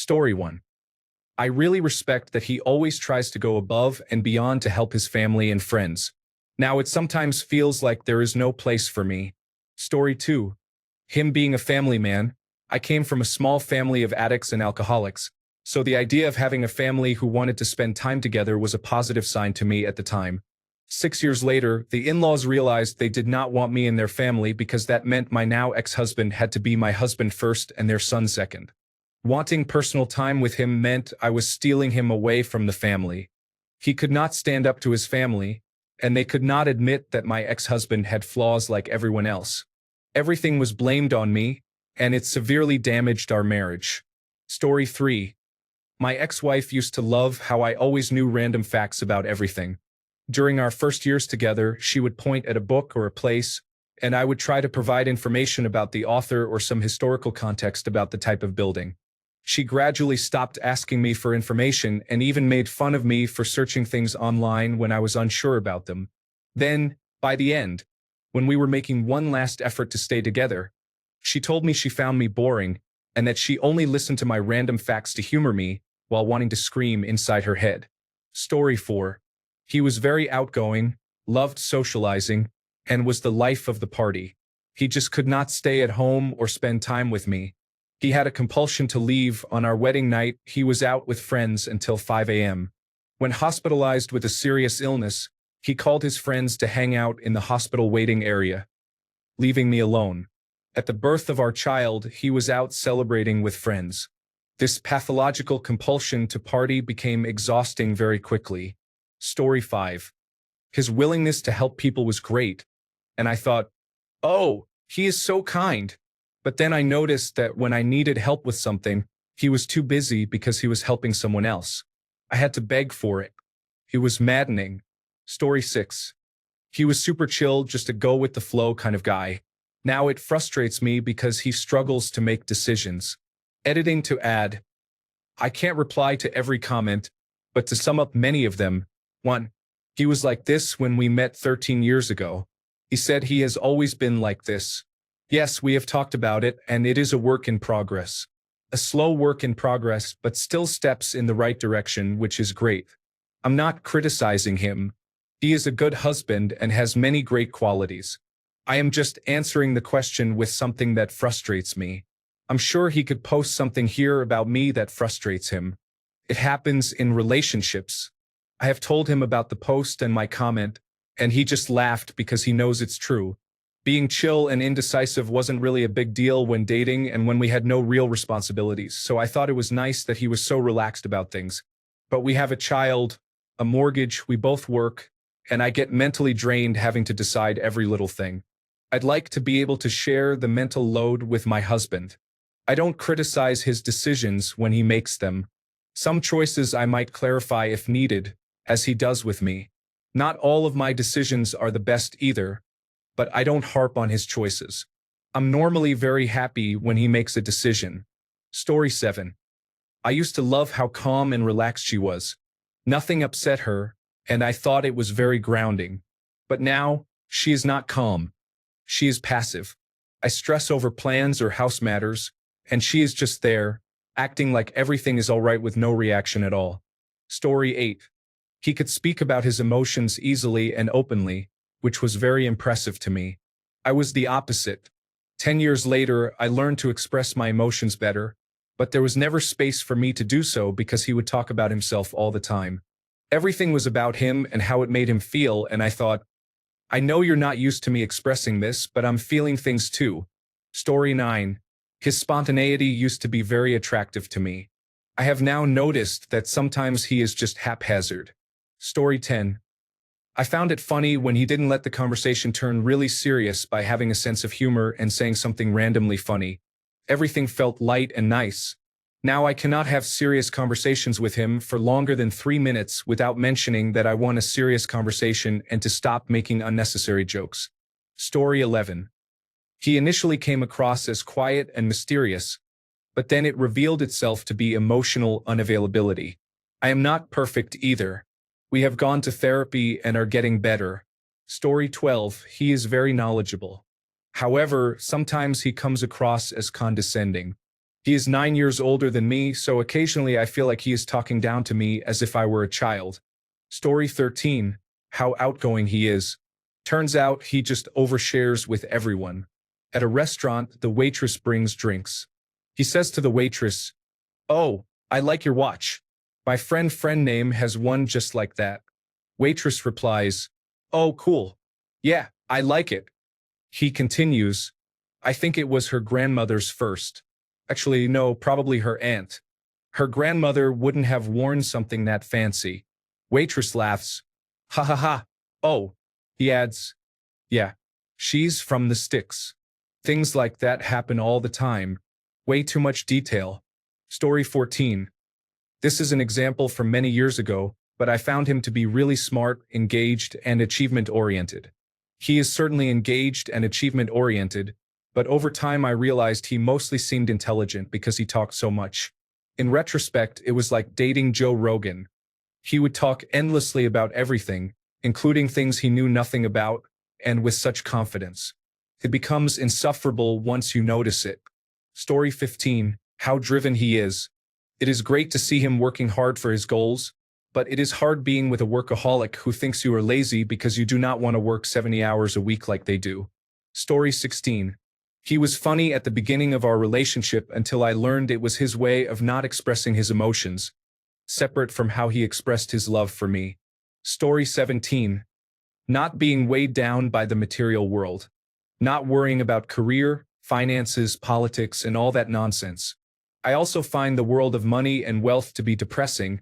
Story 1. I really respect that he always tries to go above and beyond to help his family and friends. Now it sometimes feels like there is no place for me. Story 2. Him being a family man, I came from a small family of addicts and alcoholics, so the idea of having a family who wanted to spend time together was a positive sign to me at the time. 6 years later, the in-laws realized they did not want me in their family because that meant my now ex-husband had to be my husband first and their son second. Wanting personal time with him meant I was stealing him away from the family. He could not stand up to his family, and they could not admit that my ex-husband had flaws like everyone else. Everything was blamed on me, and it severely damaged our marriage. Story 3. My ex-wife used to love how I always knew random facts about everything. During our first years together, she would point at a book or a place, and I would try to provide information about the author or some historical context about the type of building. She gradually stopped asking me for information and even made fun of me for searching things online when I was unsure about them. Then, by the end, when we were making one last effort to stay together, she told me she found me boring and that she only listened to my random facts to humor me while wanting to scream inside her head. Story 4. He was very outgoing, loved socializing, and was the life of the party. He just could not stay at home or spend time with me. He had a compulsion to leave. On our wedding night, he was out with friends until 5 a.m. When hospitalized with a serious illness, he called his friends to hang out in the hospital waiting area, leaving me alone. At the birth of our child, he was out celebrating with friends. This pathological compulsion to party became exhausting very quickly. Story 5. His willingness to help people was great, and I thought, oh, he is so kind. But then I noticed that when I needed help with something, he was too busy because he was helping someone else. I had to beg for it. It was maddening. Story 6. He was super chill, just a go-with-the-flow kind of guy. Now it frustrates me because he struggles to make decisions. Editing to add. I can't reply to every comment, but to sum up many of them. 1. He was like this when we met 13 years ago. He said he has always been like this. Yes, we have talked about it, and it is a work in progress. A slow work in progress, but still steps in the right direction, which is great. I'm not criticizing him. He is a good husband and has many great qualities. I am just answering the question with something that frustrates me. I'm sure he could post something here about me that frustrates him. It happens in relationships. I have told him about the post and my comment, and he just laughed because he knows it's true. Being chill and indecisive wasn't really a big deal when dating and when we had no real responsibilities, so I thought it was nice that he was so relaxed about things. But we have a child, a mortgage, we both work, and I get mentally drained having to decide every little thing. I'd like to be able to share the mental load with my husband. I don't criticize his decisions when he makes them. Some choices I might clarify if needed, as he does with me. Not all of my decisions are the best either, but I don't harp on his choices. I'm normally very happy when he makes a decision. Story 7. I used to love how calm and relaxed she was. Nothing upset her, and I thought it was very grounding. But now, she is not calm. She is passive. I stress over plans or house matters, and she is just there, acting like everything is all right with no reaction at all. Story 8. He could speak about his emotions easily and openly, which was very impressive to me. I was the opposite. 10 years later, I learned to express my emotions better, but there was never space for me to do so because he would talk about himself all the time. Everything was about him and how it made him feel, and I thought, I know you're not used to me expressing this, but I'm feeling things too. Story 9. His spontaneity used to be very attractive to me. I have now noticed that sometimes he is just haphazard. Story 10. I found it funny when he didn't let the conversation turn really serious by having a sense of humor and saying something randomly funny. Everything felt light and nice. Now I cannot have serious conversations with him for longer than 3 minutes without mentioning that I want a serious conversation and to stop making unnecessary jokes. Story 11. He initially came across as quiet and mysterious, but then it revealed itself to be emotional unavailability. I am not perfect either. We have gone to therapy and are getting better. Story 12. He is very knowledgeable. However, sometimes he comes across as condescending. He is 9 years older than me, so occasionally I feel like he is talking down to me as if I were a child. Story 13. How outgoing he is. Turns out he just overshares with everyone. At a restaurant, the waitress brings drinks. He says to the waitress, "Oh, I like your watch. My friend name has one just like that." Waitress replies, "Oh, cool. Yeah, I like it." He continues, "I think it was her grandmother's first. Actually, no, probably her aunt. Her grandmother wouldn't have worn something that fancy." Waitress laughs. "Ha ha ha. Oh." He adds, "Yeah, she's from the sticks." Things like that happen all the time. Way too much detail. Story 14. This is an example from many years ago, but I found him to be really smart, engaged, and achievement-oriented. He is certainly engaged and achievement-oriented, but over time I realized he mostly seemed intelligent because he talked so much. In retrospect, it was like dating Joe Rogan. He would talk endlessly about everything, including things he knew nothing about, and with such confidence. It becomes insufferable once you notice it. Story 15. How driven he is. It is great to see him working hard for his goals, but it is hard being with a workaholic who thinks you are lazy because you do not want to work 70 hours a week like they do. Story 16. He was funny at the beginning of our relationship until I learned it was his way of not expressing his emotions, separate from how he expressed his love for me. Story 17. Not being weighed down by the material world. Not worrying about career, finances, politics, and all that nonsense. I also find the world of money and wealth to be depressing,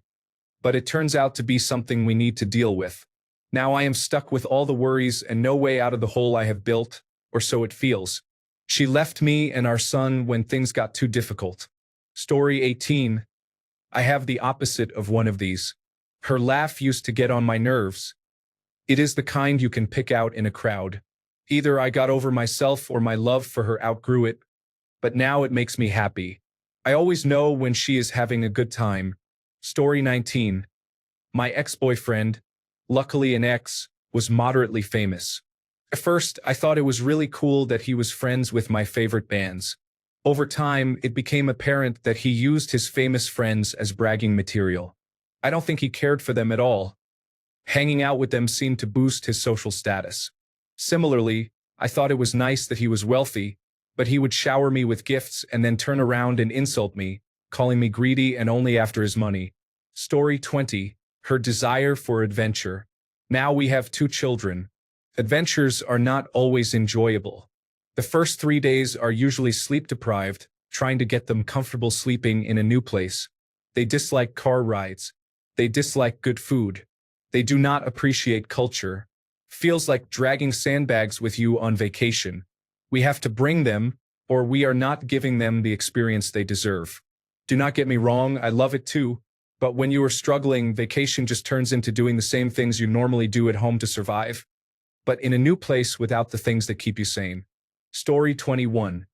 but it turns out to be something we need to deal with. Now I am stuck with all the worries and no way out of the hole I have built, or so it feels. She left me and our son when things got too difficult. Story 18. I have the opposite of one of these. Her laugh used to get on my nerves. It is the kind you can pick out in a crowd. Either I got over myself or my love for her outgrew it, but now it makes me happy. I always know when she is having a good time. Story 19. My ex-boyfriend, luckily an ex, was moderately famous. At first, I thought it was really cool that he was friends with my favorite bands. Over time, it became apparent that he used his famous friends as bragging material. I don't think he cared for them at all. Hanging out with them seemed to boost his social status. Similarly, I thought it was nice that he was wealthy, but he would shower me with gifts and then turn around and insult me, calling me greedy and only after his money. Story 20. Her desire for adventure. Now we have 2 children. Adventures are not always enjoyable. The first 3 days are usually sleep-deprived, trying to get them comfortable sleeping in a new place. They dislike car rides. They dislike good food. They do not appreciate culture. Feels like dragging sandbags with you on vacation. We have to bring them, or we are not giving them the experience they deserve. Do not get me wrong, I love it too, but when you are struggling, vacation just turns into doing the same things you normally do at home to survive, but in a new place without the things that keep you sane. Story 21.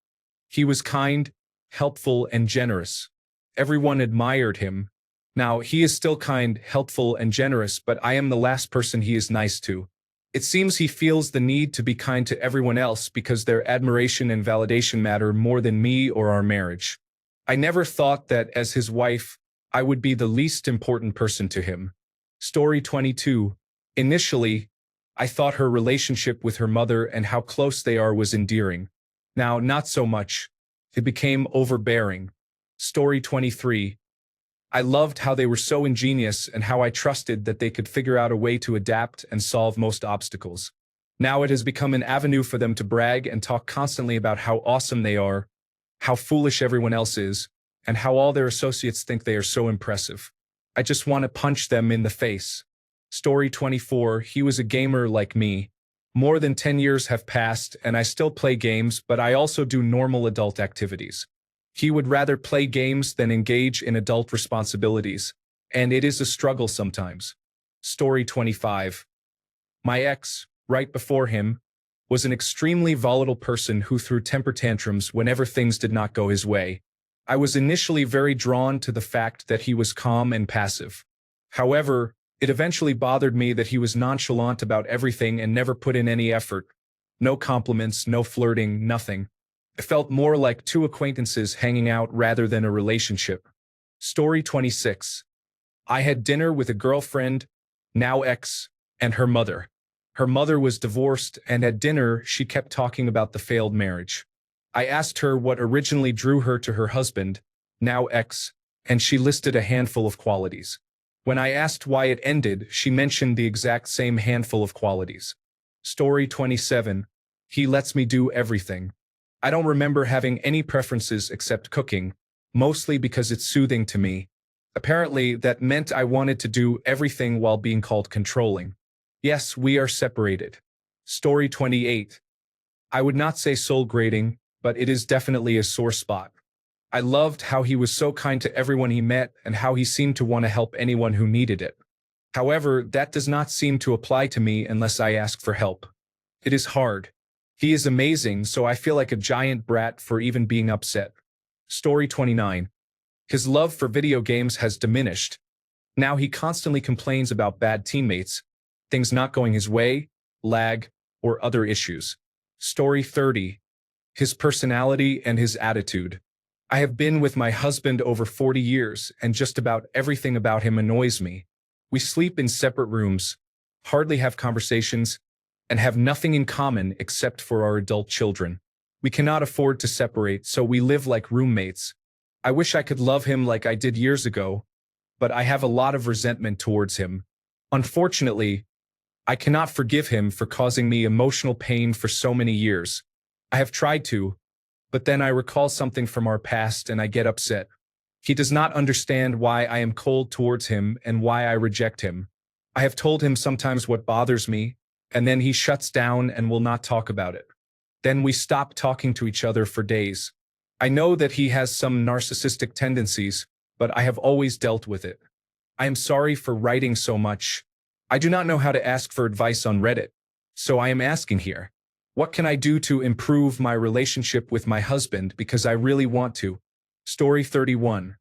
He was kind, helpful, and generous. Everyone admired him. Now, he is still kind, helpful, and generous, but I am the last person he is nice to. It seems he feels the need to be kind to everyone else because their admiration and validation matter more than me or our marriage. I never thought that, as his wife, I would be the least important person to him. Story 22. Initially, I thought her relationship with her mother and how close they are was endearing. Now, not so much. It became overbearing. Story 23. I loved how they were so ingenious and how I trusted that they could figure out a way to adapt and solve most obstacles. Now it has become an avenue for them to brag and talk constantly about how awesome they are, how foolish everyone else is, and how all their associates think they are so impressive. I just want to punch them in the face. Story 24. He was a gamer like me. More than 10 years have passed and I still play games, but I also do normal adult activities. He would rather play games than engage in adult responsibilities, and it is a struggle sometimes. Story 25. My ex, right before him, was an extremely volatile person who threw temper tantrums whenever things did not go his way. I was initially very drawn to the fact that he was calm and passive. However, it eventually bothered me that he was nonchalant about everything and never put in any effort. No compliments, no flirting, nothing. It felt more like two acquaintances hanging out rather than a relationship. Story 26. I had dinner with a girlfriend, now ex, and her mother. Her mother was divorced, and at dinner, she kept talking about the failed marriage. I asked her what originally drew her to her husband, now ex, and she listed a handful of qualities. When I asked why it ended, she mentioned the exact same handful of qualities. Story 27. He lets me do everything. I don't remember having any preferences except cooking, mostly because it's soothing to me. Apparently, that meant I wanted to do everything while being called controlling. Yes, we are separated. Story 28. I would not say soul grating, but it is definitely a sore spot. I loved how he was so kind to everyone he met and how he seemed to want to help anyone who needed it. However, that does not seem to apply to me unless I ask for help. It is hard. He is amazing, so I feel like a giant brat for even being upset. Story 29. His love for video games has diminished. Now he constantly complains about bad teammates, things not going his way, lag, or other issues. Story 30. His personality and his attitude. I have been with my husband over 40 years, and just about everything about him annoys me. We sleep in separate rooms, hardly have conversations, and have nothing in common except for our adult children. We cannot afford to separate, so we live like roommates. I wish I could love him like I did years ago, but I have a lot of resentment towards him. Unfortunately, I cannot forgive him for causing me emotional pain for so many years. I have tried to, but then I recall something from our past and I get upset. He does not understand why I am cold towards him and why I reject him. I have told him sometimes what bothers me, and then he shuts down and will not talk about it. Then we stop talking to each other for days. I know that he has some narcissistic tendencies, but I have always dealt with it. I am sorry for writing so much. I do not know how to ask for advice on Reddit, so I am asking here. What can I do to improve my relationship with my husband because I really want to? Story 31.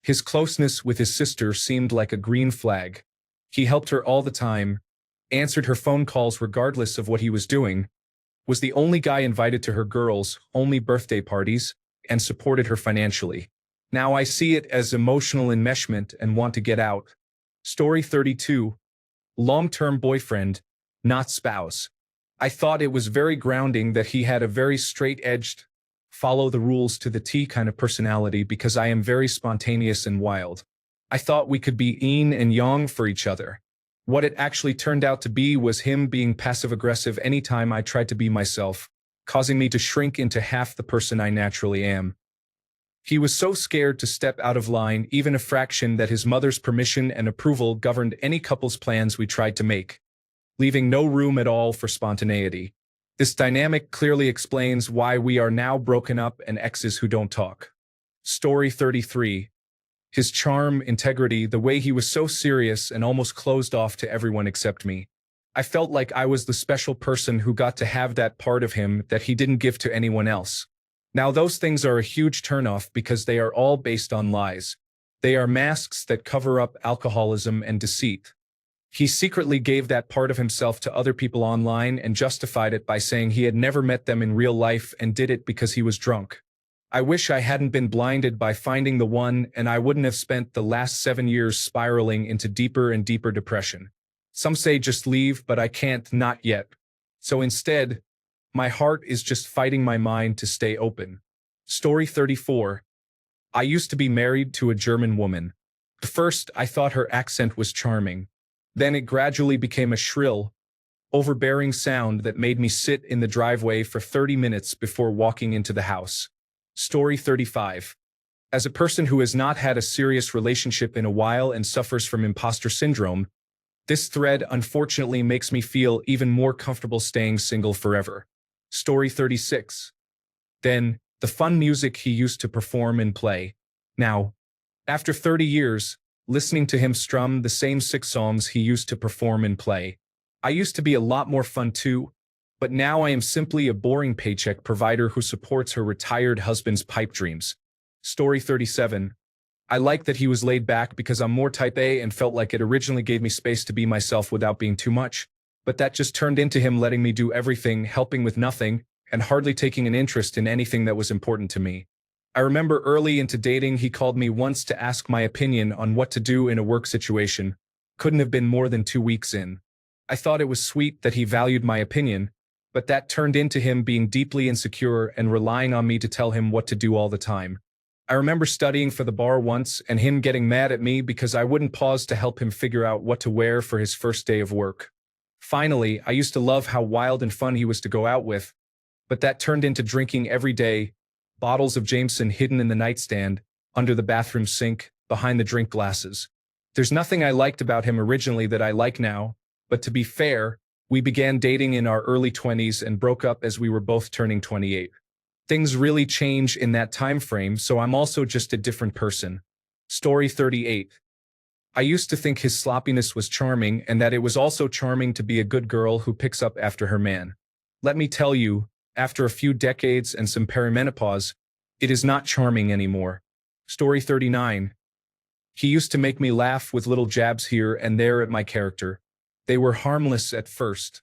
His closeness with his sister seemed like a green flag. He helped her all the time, answered her phone calls regardless of what he was doing, was the only guy invited to her girls' only birthday parties, and supported her financially. Now I see it as emotional enmeshment and want to get out. Story 32. Long-term boyfriend, not spouse. I thought it was very grounding that he had a very straight-edged, follow the rules to the T kind of personality because I am very spontaneous and wild. I thought we could be yin and yang for each other. What it actually turned out to be was him being passive-aggressive anytime I tried to be myself, causing me to shrink into half the person I naturally am. He was so scared to step out of line, even a fraction, that his mother's permission and approval governed any couple's plans we tried to make, leaving no room at all for spontaneity. This dynamic clearly explains why we are now broken up and exes who don't talk. Story 33. His charm, integrity, the way he was so serious and almost closed off to everyone except me. I felt like I was the special person who got to have that part of him that he didn't give to anyone else. Now those things are a huge turnoff because they are all based on lies. They are masks that cover up alcoholism and deceit. He secretly gave that part of himself to other people online and justified it by saying he had never met them in real life and did it because he was drunk. I wish I hadn't been blinded by finding the one, and I wouldn't have spent the last 7 years spiraling into deeper and deeper depression. Some say just leave, but I can't, not yet. So instead, my heart is just fighting my mind to stay open. Story 34. I used to be married to a German woman. At first, I thought her accent was charming. Then it gradually became a shrill, overbearing sound that made me sit in the driveway for 30 minutes before walking into the house. Story 35. As a person who has not had a serious relationship in a while and suffers from imposter syndrome, this thread unfortunately makes me feel even more comfortable staying single forever. Story 36. Then, the fun music he used to perform and play. Now, after 30 years, listening to him strum the same 6 songs he used to perform and play. I used to be a lot more fun too, but now I am simply a boring paycheck provider who supports her retired husband's pipe dreams. Story 37. I like that he was laid back because I'm more type A and felt like it originally gave me space to be myself without being too much, but that just turned into him letting me do everything, helping with nothing, and hardly taking an interest in anything that was important to me. I remember early into dating, he called me once to ask my opinion on what to do in a work situation. Couldn't have been more than 2 weeks in. I thought it was sweet that he valued my opinion, but that turned into him being deeply insecure and relying on me to tell him what to do all the time. I remember studying for the bar once and him getting mad at me because I wouldn't pause to help him figure out what to wear for his first day of work. Finally, I used to love how wild and fun he was to go out with, but that turned into drinking every day, bottles of Jameson hidden in the nightstand, under the bathroom sink, behind the drink glasses. There's nothing I liked about him originally that I like now, but to be fair, we began dating in our early 20s and broke up as we were both turning 28. Things really change in that time frame, so I'm also just a different person. Story 38. I used to think his sloppiness was charming and that it was also charming to be a good girl who picks up after her man. Let me tell you, after a few decades and some perimenopause, it is not charming anymore. Story 39. He used to make me laugh with little jabs here and there at my character. They were harmless at first.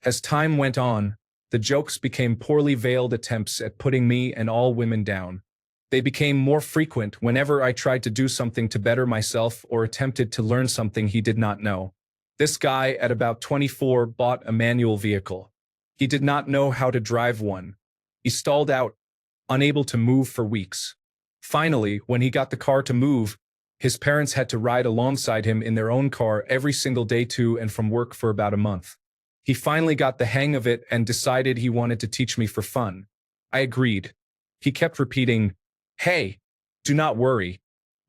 As time went on, the jokes became poorly veiled attempts at putting me and all women down. They became more frequent whenever I tried to do something to better myself or attempted to learn something he did not know. This guy, at about 24, bought a manual vehicle. He did not know how to drive one. He stalled out, unable to move for weeks. Finally, when he got the car to move, his parents had to ride alongside him in their own car every single day to and from work for about a month. He finally got the hang of it and decided he wanted to teach me for fun. I agreed. He kept repeating, "Hey, do not worry.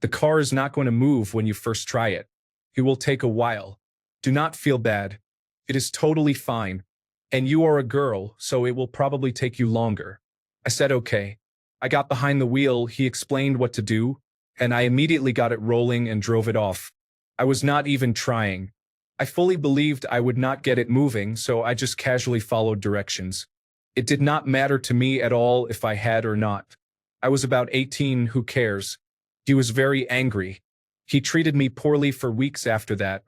The car is not going to move when you first try it. It will take a while. Do not feel bad. It is totally fine. And you are a girl, so it will probably take you longer." I said okay. I got behind the wheel, he explained what to do, and I immediately got it rolling and drove it off. I was not even trying. I fully believed I would not get it moving, so I just casually followed directions. It did not matter to me at all if I had or not. I was about 18, who cares? He was very angry. He treated me poorly for weeks after that,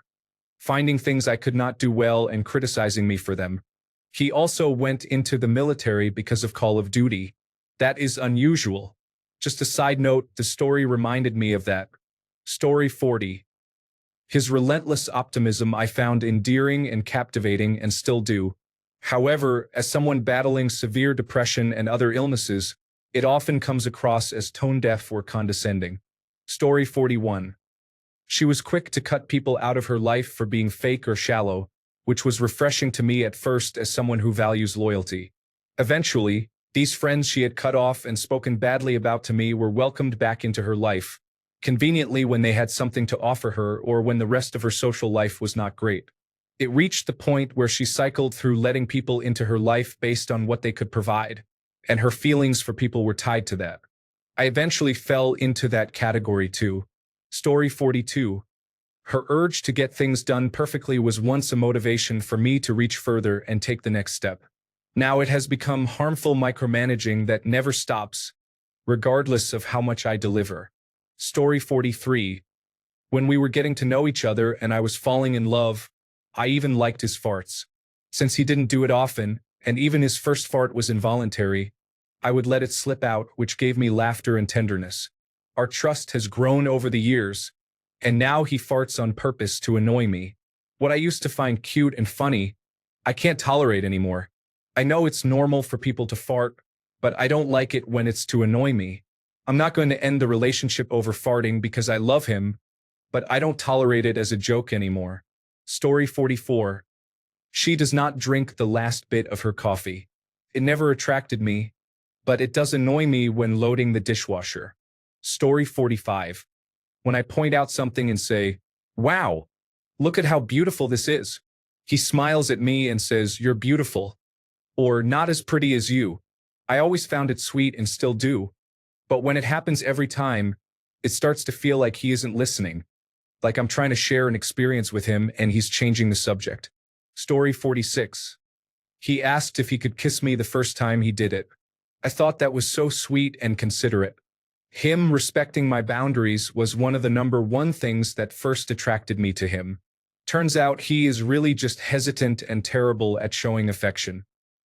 finding things I could not do well and criticizing me for them. He also went into the military because of Call of Duty. That is unusual. Just a side note, the story reminded me of that. Story 40. His relentless optimism I found endearing and captivating and still do. However, as someone battling severe depression and other illnesses, it often comes across as tone-deaf or condescending. Story 41. She was quick to cut people out of her life for being fake or shallow, which was refreshing to me at first as someone who values loyalty. Eventually, these friends she had cut off and spoken badly about to me were welcomed back into her life, conveniently when they had something to offer her or when the rest of her social life was not great. It reached the point where she cycled through letting people into her life based on what they could provide, and her feelings for people were tied to that. I eventually fell into that category too. Story 42. Her urge to get things done perfectly was once a motivation for me to reach further and take the next step. Now it has become harmful micromanaging that never stops, regardless of how much I deliver. Story 43. When we were getting to know each other and I was falling in love, I even liked his farts. Since he didn't do it often, and even his first fart was involuntary, I would let it slip out, which gave me laughter and tenderness. Our trust has grown over the years, and now he farts on purpose to annoy me. What I used to find cute and funny, I can't tolerate anymore. I know it's normal for people to fart, but I don't like it when it's to annoy me. I'm not going to end the relationship over farting because I love him, but I don't tolerate it as a joke anymore. Story 44. She does not drink the last bit of her coffee. It never attracted me, but it does annoy me when loading the dishwasher. Story 45. When I point out something and say, "Wow, look at how beautiful this is," he smiles at me and says, "You're beautiful," or "Not as pretty as you." I always found it sweet and still do, but when it happens every time, it starts to feel like he isn't listening, like I'm trying to share an experience with him and he's changing the subject. Story 46. He asked if he could kiss me the first time he did it. I thought that was so sweet and considerate. Him respecting my boundaries was one of the #1 things that first attracted me to him. Turns out he is really just hesitant and terrible at showing affection.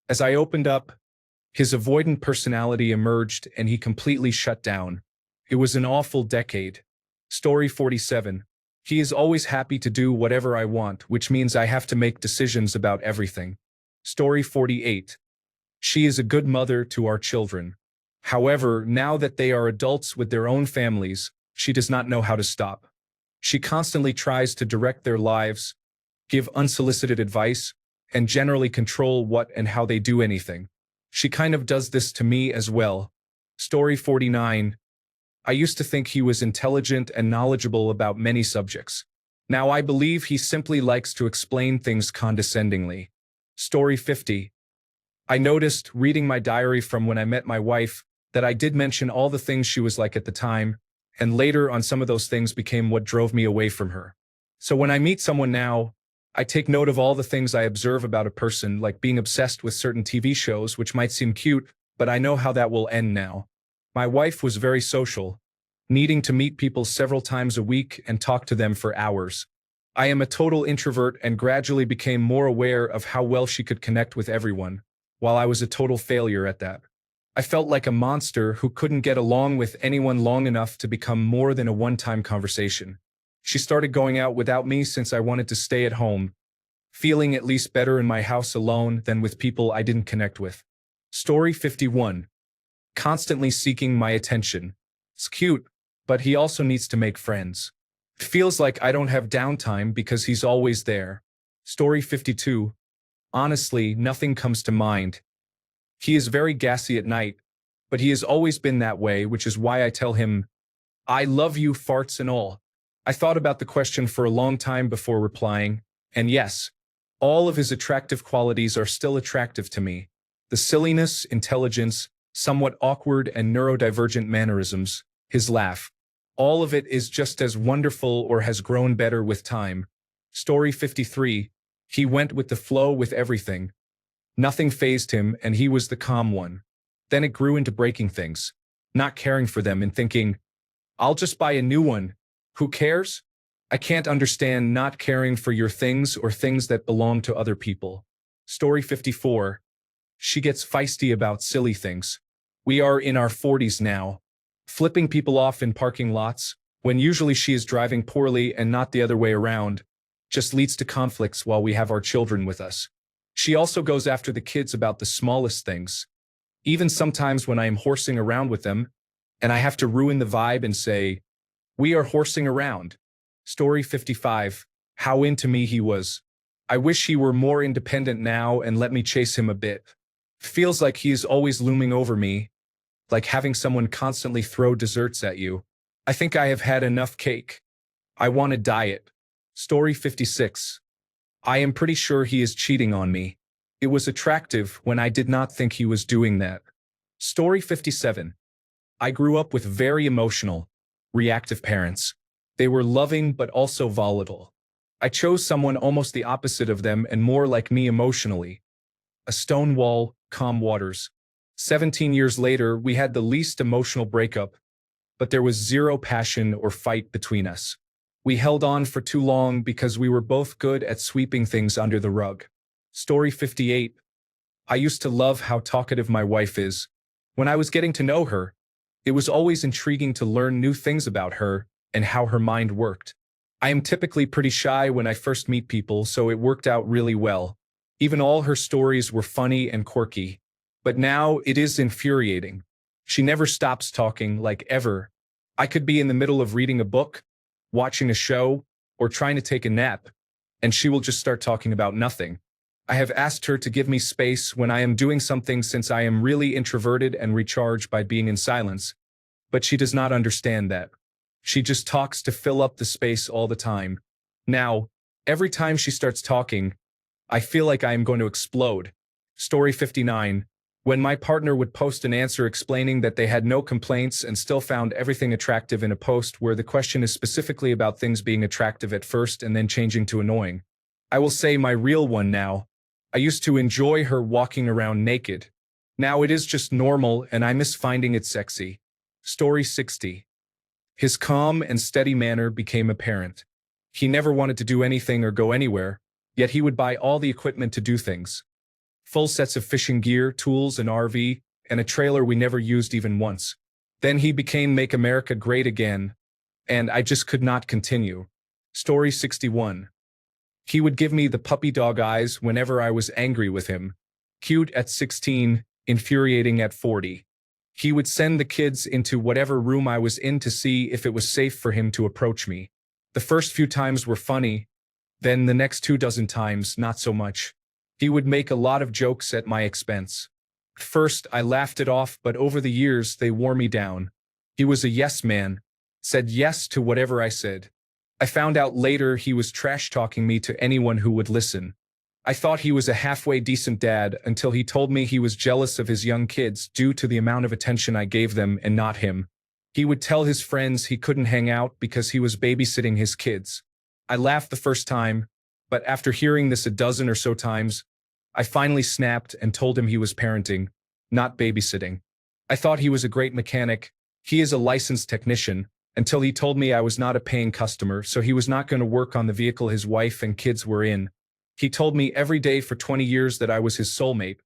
As I opened up, His avoidant personality emerged and he completely shut down. It was an awful decade. Story 47. He is always happy to do whatever I want, which means I have to make decisions about everything. Story 48. She is a good mother to our children. However, now that they are adults with their own families, she does not know how to stop. She constantly tries to direct their lives, give unsolicited advice, and generally control what and how they do anything. She kind of does this to me as well. Story 49. I used to think he was intelligent and knowledgeable about many subjects. Now I believe he simply likes to explain things condescendingly. Story 50. I noticed, reading my diary from when I met my wife, that I did mention all the things she was like at the time, and later on some of those things became what drove me away from her. So when I meet someone now, I take note of all the things I observe about a person, like being obsessed with certain TV shows, which might seem cute, but I know how that will end now. My wife was very social, needing to meet people several times a week and talk to them for hours. I am a total introvert and gradually became more aware of how well she could connect with everyone, while I was a total failure at that. I felt like a monster who couldn't get along with anyone long enough to become more than a one-time conversation. She started going out without me since I wanted to stay at home, feeling at least better in my house alone than with people I didn't connect with. Story 51. Constantly seeking my attention. It's cute, but he also needs to make friends. It feels like I don't have downtime because he's always there. Story 52. Honestly, nothing comes to mind. He is very gassy at night, but he has always been that way, which is why I tell him, I love you, farts and all. I thought about the question for a long time before replying, and yes, all of his attractive qualities are still attractive to me. The silliness, intelligence, somewhat awkward and neurodivergent mannerisms, his laugh. All of it is just as wonderful or has grown better with time. Story 53. He went with the flow with everything. Nothing fazed him, and he was the calm one. Then it grew into breaking things, not caring for them and thinking, I'll just buy a new one. Who cares? I can't understand not caring for your things or things that belong to other people. Story 54. She gets feisty about silly things. We are in our 40s now. Flipping people off in parking lots, when usually she is driving poorly and not the other way around, just leads to conflicts while we have our children with us. She also goes after the kids about the smallest things. Even sometimes when I am horsing around with them, and I have to ruin the vibe and say, we are horsing around. Story 55. How into me he was. I wish he were more independent now and let me chase him a bit. Feels like he is always looming over me, like having someone constantly throw desserts at you. I think I have had enough cake. I want a diet. Story 56. I am pretty sure he is cheating on me. It was attractive when I did not think he was doing that. Story 57. I grew up with very emotional, reactive parents. They were loving but also volatile. I chose someone almost the opposite of them and more like me emotionally. A stone wall, calm waters. 17 years later, we had the least emotional breakup, but there was zero passion or fight between us. We held on for too long because we were both good at sweeping things under the rug. Story 58. I used to love how talkative my wife is. When I was getting to know her, it was always intriguing to learn new things about her and how her mind worked. I am typically pretty shy when I first meet people, so it worked out really well. Even all her stories were funny and quirky. But now it is infuriating. She never stops talking, like ever. I could be in the middle of reading a book, watching a show, or trying to take a nap, and she will just start talking about nothing. I have asked her to give me space when I am doing something since I am really introverted and recharge by being in silence, but she does not understand that. She just talks to fill up the space all the time. Now, every time she starts talking, I feel like I am going to explode. Story 59. When my partner would post an answer explaining that they had no complaints and still found everything attractive in a post where the question is specifically about things being attractive at first and then changing to annoying. I will say my real one now. I used to enjoy her walking around naked. Now it is just normal and I miss finding it sexy. Story 60. His calm and steady manner became apparent. He never wanted to do anything or go anywhere, yet he would buy all the equipment to do things. Full sets of fishing gear, tools, and RV, and a trailer we never used even once. Then he became Make America Great Again, and I just could not continue. Story 61. He would give me the puppy dog eyes whenever I was angry with him. Cute at 16, infuriating at 40. He would send the kids into whatever room I was in to see if it was safe for him to approach me. The first few times were funny, then the next 24 times, not so much. He would make a lot of jokes at my expense. At first, I laughed it off, but over the years, they wore me down. He was a yes man, said yes to whatever I said. I found out later he was trash-talking me to anyone who would listen. I thought he was a halfway decent dad until he told me he was jealous of his young kids due to the amount of attention I gave them and not him. He would tell his friends he couldn't hang out because he was babysitting his kids. I laughed the first time, but after hearing this a dozen or so times, I finally snapped and told him he was parenting, not babysitting. I thought he was a great mechanic. He is a licensed technician, until he told me I was not a paying customer, so he was not going to work on the vehicle his wife and kids were in. He told me every day for 20 years that I was his soulmate,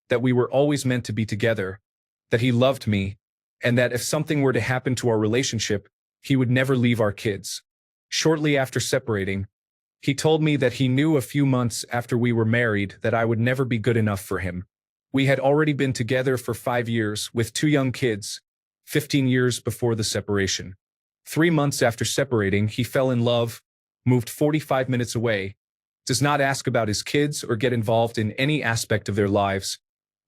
that we were always meant to be together, that he loved me, and that if something were to happen to our relationship, he would never leave our kids. Shortly after separating, he told me that he knew a few months after we were married that I would never be good enough for him. We had already been together for 5 years with 2 young kids, 15 years before the separation. 3 months after separating, he fell in love, moved 45 minutes away, does not ask about his kids or get involved in any aspect of their lives,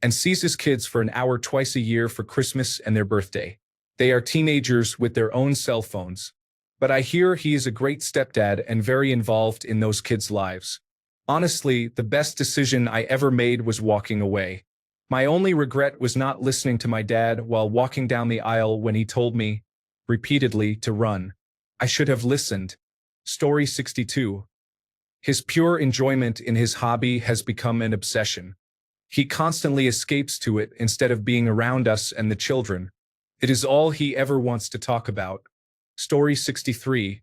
and sees his kids for an hour twice a year for Christmas and their birthday. They are teenagers with their own cell phones. But I hear he is a great stepdad and very involved in those kids' lives. Honestly, the best decision I ever made was walking away. My only regret was not listening to my dad while walking down the aisle when he told me, repeatedly, to run. I should have listened. Story 62. His pure enjoyment in his hobby has become an obsession. He constantly escapes to it instead of being around us and the children. It is all he ever wants to talk about. Story 63.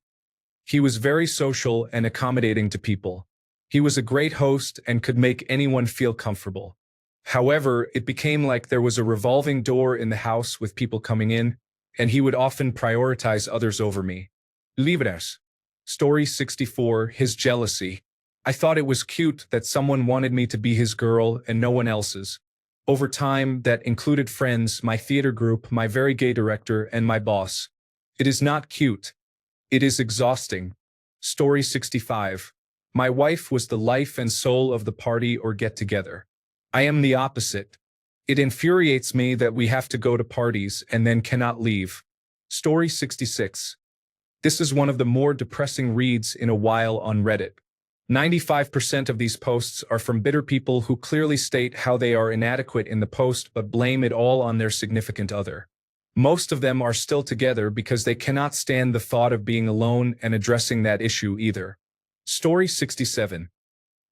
He was very social and accommodating to people. He was a great host and could make anyone feel comfortable. However, it became like there was a revolving door in the house with people coming in, and he would often prioritize others over me. Libres. Story 64. His jealousy. I thought it was cute that someone wanted me to be his girl and no one else's. Over time, that included friends, my theater group, my very gay director, and my boss. It is not cute. It is exhausting. Story 65. My wife was the life and soul of the party or get-together. I am the opposite. It infuriates me that we have to go to parties and then cannot leave. Story 66. This is one of the more depressing reads in a while on Reddit. 95% of these posts are from bitter people who clearly state how they are inadequate in the post but blame it all on their significant other. Most of them are still together because they cannot stand the thought of being alone and addressing that issue either. Story 67.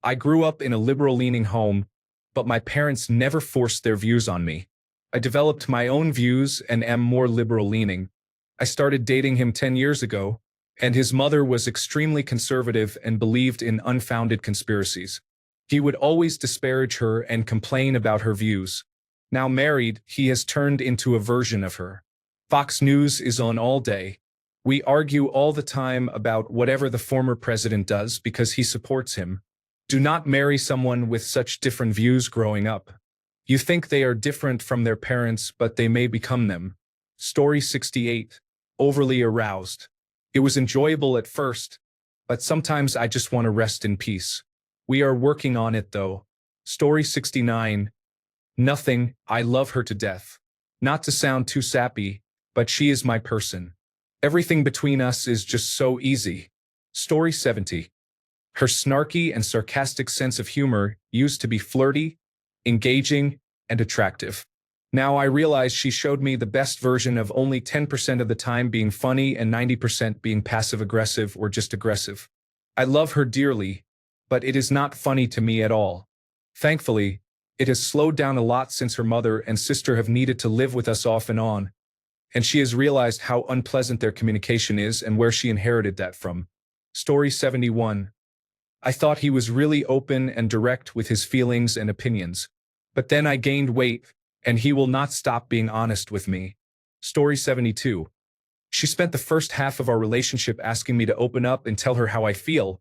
I grew up in a liberal-leaning home, but my parents never forced their views on me. I developed my own views and am more liberal-leaning. I started dating him 10 years ago, and his mother was extremely conservative and believed in unfounded conspiracies. He would always disparage her and complain about her views. Now married, he has turned into a version of her. Fox News is on all day. We argue all the time about whatever the former president does because he supports him. Do not marry someone with such different views growing up. You think they are different from their parents, but they may become them. Story 68. Overly aroused. It was enjoyable at first, but sometimes I just want to rest in peace. We are working on it though. Story 69. Nothing, I love her to death. Not to sound too sappy, but she is my person. Everything between us is just so easy. Story 70. Her snarky and sarcastic sense of humor used to be flirty, engaging, and attractive. Now I realize she showed me the best version of only 10% of the time being funny and 90% being passive-aggressive or just aggressive. I love her dearly, but it is not funny to me at all. Thankfully, it has slowed down a lot since her mother and sister have needed to live with us off and on, and she has realized how unpleasant their communication is and where she inherited that from. Story 71. I thought he was really open and direct with his feelings and opinions, but then I gained weight, and he will not stop being honest with me. Story 72. She spent the first half of our relationship asking me to open up and tell her how I feel,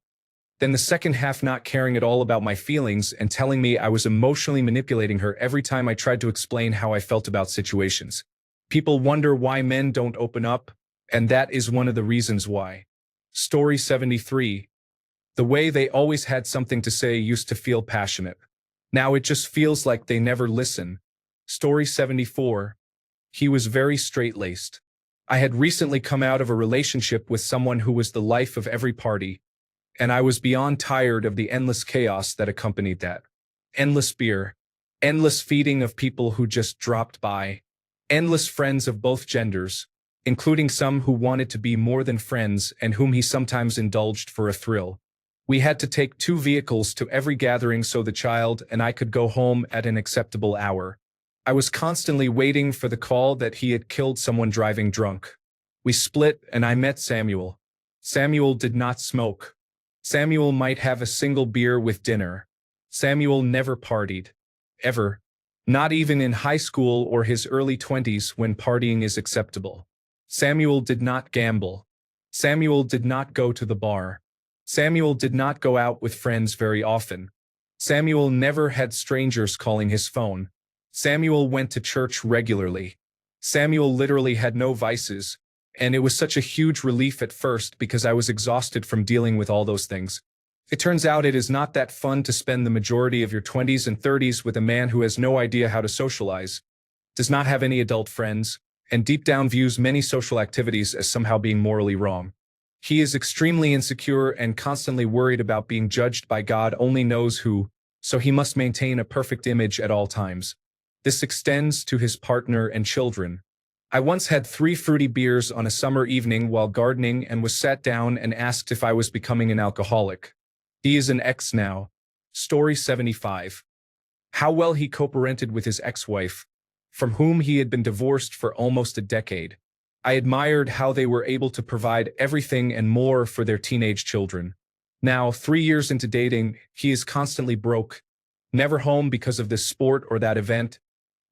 then the second half not caring at all about my feelings and telling me I was emotionally manipulating her every time I tried to explain how I felt about situations. People wonder why men don't open up, and that is one of the reasons why. Story 73. The way they always had something to say used to feel passionate. Now it just feels like they never listen. Story 74. He was very straight-laced. I had recently come out of a relationship with someone who was the life of every party, and I was beyond tired of the endless chaos that accompanied that. Endless beer, endless feeding of people who just dropped by, endless friends of both genders, including some who wanted to be more than friends and whom he sometimes indulged for a thrill. We had to take 2 vehicles to every gathering so the child and I could go home at an acceptable hour. I was constantly waiting for the call that he had killed someone driving drunk. We split and I met Samuel. Samuel did not smoke. Samuel might have a single beer with dinner. Samuel never partied. Ever. Not even in high school or his early 20s when partying is acceptable. Samuel did not gamble. Samuel did not go to the bar. Samuel did not go out with friends very often. Samuel never had strangers calling his phone. Samuel went to church regularly. Samuel literally had no vices, and it was such a huge relief at first because I was exhausted from dealing with all those things. It turns out it is not that fun to spend the majority of your 20s and 30s with a man who has no idea how to socialize, does not have any adult friends, and deep down views many social activities as somehow being morally wrong. He is extremely insecure and constantly worried about being judged by God only knows who, so he must maintain a perfect image at all times. This extends to his partner and children. I once had 3 fruity beers on a summer evening while gardening and was sat down and asked if I was becoming an alcoholic. He is an ex now. Story 75. How well he co-parented with his ex-wife, from whom he had been divorced for almost a decade. I admired how they were able to provide everything and more for their teenage children. Now, 3 years into dating, he is constantly broke, never home because of this sport or that event,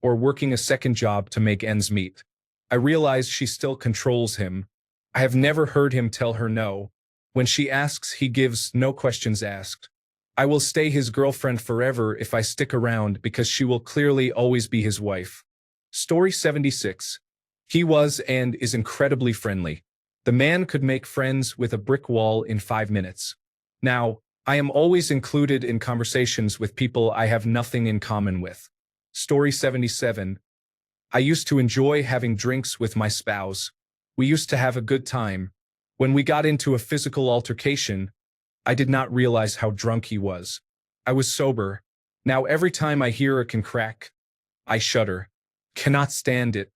or working a second job to make ends meet. I realize she still controls him. I have never heard him tell her no. When she asks, he gives no questions asked. I will stay his girlfriend forever if I stick around because she will clearly always be his wife. Story 76. He was and is incredibly friendly. The man could make friends with a brick wall in 5 minutes. Now, I am always included in conversations with people I have nothing in common with. Story 77. I used to enjoy having drinks with my spouse. We used to have a good time. When we got into a physical altercation, I did not realize how drunk he was. I was sober. Now every time I hear a can crack, I shudder. Cannot stand it.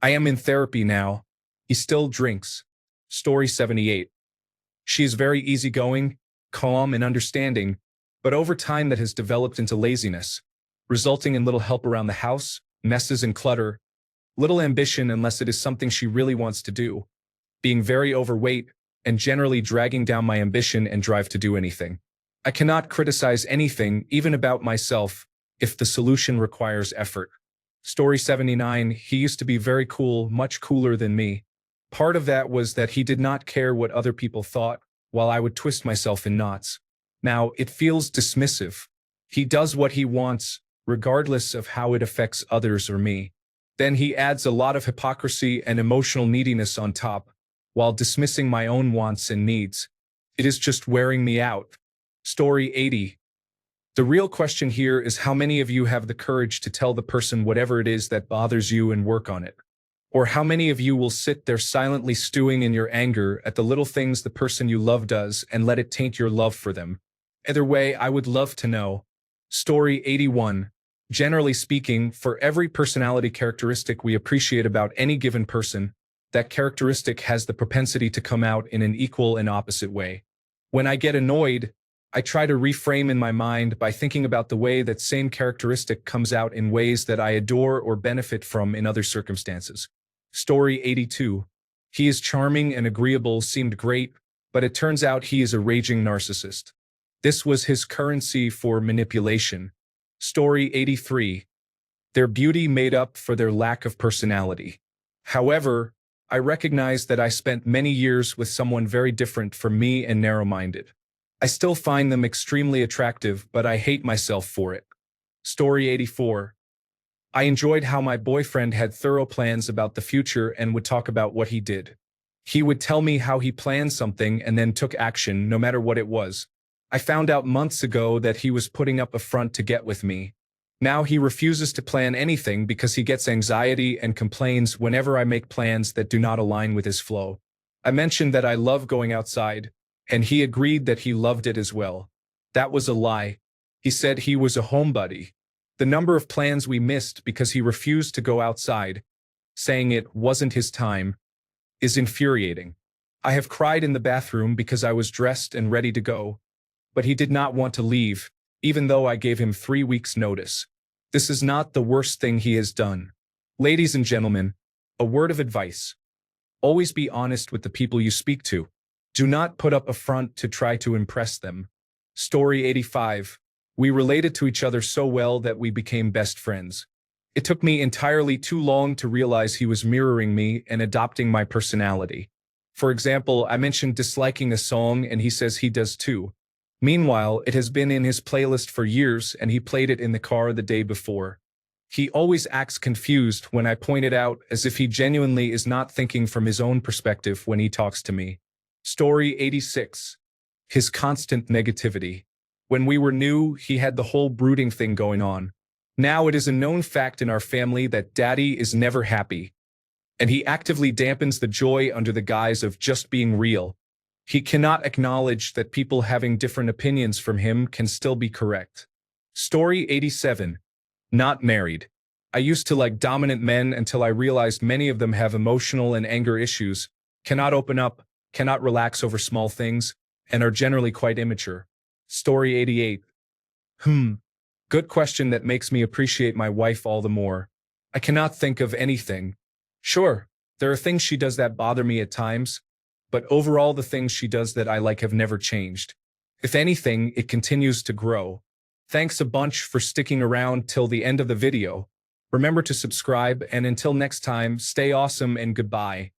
I am in therapy now. He still drinks. Story 78. She is very easygoing, calm, and understanding, but over time that has developed into laziness, resulting in little help around the house, messes and clutter, little ambition unless it is something she really wants to do, being very overweight, and generally dragging down my ambition and drive to do anything. I cannot criticize anything, even about myself, if the solution requires effort. Story 79. He used to be very cool, much cooler than me. Part of that was that he did not care what other people thought, while I would twist myself in knots. Now, it feels dismissive. He does what he wants, regardless of how it affects others or me. Then he adds a lot of hypocrisy and emotional neediness on top, while dismissing my own wants and needs. It is just wearing me out. Story 80. The real question here is how many of you have the courage to tell the person whatever it is that bothers you and work on it? Or how many of you will sit there silently stewing in your anger at the little things the person you love does and let it taint your love for them? Either way, I would love to know. Story 81. Generally speaking, for every personality characteristic we appreciate about any given person, that characteristic has the propensity to come out in an equal and opposite way. When I get annoyed, I try to reframe in my mind by thinking about the way that same characteristic comes out in ways that I adore or benefit from in other circumstances. Story 82. He is charming and agreeable, seemed great, but it turns out he is a raging narcissist. This was his currency for manipulation. Story 83. Their beauty made up for their lack of personality. However, I recognize that I spent many years with someone very different from me and narrow-minded. I still find them extremely attractive, but I hate myself for it. Story 84. I enjoyed how my boyfriend had thorough plans about the future and would talk about what he did. He would tell me how he planned something and then took action no matter what it was. I found out months ago that he was putting up a front to get with me. Now he refuses to plan anything because he gets anxiety and complains whenever I make plans that do not align with his flow. I mentioned that I love going outside, and he agreed that he loved it as well. That was a lie. He said he was a homebody. The number of plans we missed because he refused to go outside, saying it wasn't his time, is infuriating. I have cried in the bathroom because I was dressed and ready to go, but he did not want to leave, even though I gave him 3 weeks' notice. This is not the worst thing he has done. Ladies and gentlemen, a word of advice. Always be honest with the people you speak to. Do not put up a front to try to impress them. Story 85. We related to each other so well that we became best friends. It took me entirely too long to realize he was mirroring me and adopting my personality. For example, I mentioned disliking a song and he says he does too. Meanwhile, it has been in his playlist for years and he played it in the car the day before. He always acts confused when I point it out, as if he genuinely is not thinking from his own perspective when he talks to me. Story 86. His constant negativity. When we were new, he had the whole brooding thing going on. Now it is a known fact in our family that Daddy is never happy, and he actively dampens the joy under the guise of just being real. He cannot acknowledge that people having different opinions from him can still be correct. Story 87. Not married. I used to like dominant men until I realized many of them have emotional and anger issues, cannot open up, cannot relax over small things, and are generally quite immature. Story 88. Good question that makes me appreciate my wife all the more. I cannot think of anything. Sure, there are things she does that bother me at times, but overall the things she does that I like have never changed. If anything, it continues to grow. Thanks a bunch for sticking around till the end of the video. Remember to subscribe, and until next time, stay awesome and goodbye.